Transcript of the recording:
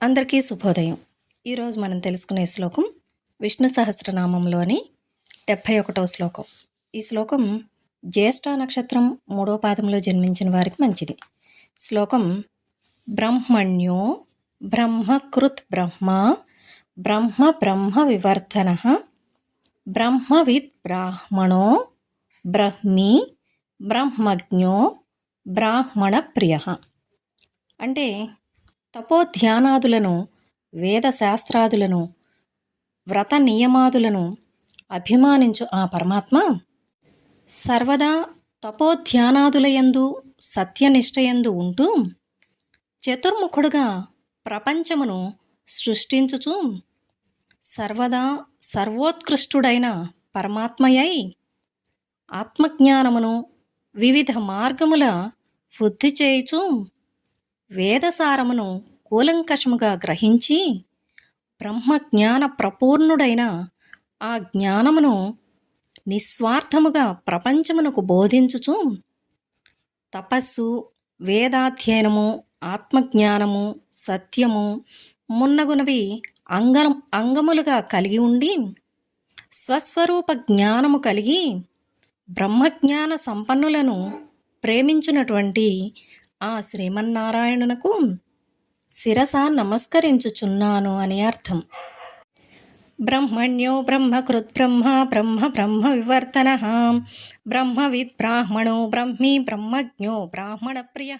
అందరికీ శుభోదయం. ఈరోజు మనం తెలుసుకునే శ్లోకం విష్ణు సహస్రనామంలోని 71వ శ్లోకం. ఈ శ్లోకం జ్యేష్ఠ నక్షత్రం 3వ పాదంలో జన్మించిన వారికి మంచిది. శ్లోకం బ్రహ్మణ్యో బ్రహ్మకృత్ బ్రహ్మ బ్రహ్మ బ్రహ్మ వివర్ధన బ్రహ్మవిద్ బ్రాహ్మణో బ్రహ్మీ బ్రహ్మజ్ఞో బ్రాహ్మణ ప్రియ. అంటే తపోధ్యానాదులను, వేదశాస్త్రాదులను, వ్రత నియమాదులను అభిమానించు ఆ పరమాత్మ సర్వదా తపోధ్యానాదులయందు సత్యనిష్టయందు ఉంటూ చతుర్ముఖుడుగా ప్రపంచమును సృష్టించుచు సర్వదా సర్వోత్కృష్టుడైన పరమాత్మయై ఆత్మజ్ఞానమును వివిధ మార్గముల వృద్ధి చేయుచు వేదసారమును కూలంకషముగా గ్రహించి బ్రహ్మజ్ఞాన ప్రపూర్ణుడైన ఆ జ్ఞానమును నిస్వార్థముగా ప్రపంచమునకు బోధించుచు తపస్సు, వేదాధ్యయనము, ఆత్మజ్ఞానము, సత్యము మున్నగునవి అంగములుగా కలిగి ఉండి స్వస్వరూప జ్ఞానము కలిగి బ్రహ్మజ్ఞాన సంపన్నులను ప్రేమించినటువంటి ఆ శ్రీమన్నారాయణునకు శిరస నమస్కరించుచున్నాను అని అర్థం. బ్రహ్మణ్యో బ్రహ్మకృత్ బ్రహ్మ బ్రహ్మ బ్రహ్మ వివర్తన బ్రహ్మవిద్ బ్రాహ్మణో బ్రహ్మీ బ్రహ్మజ్ఞో బ్రాహ్మణ ప్రియ.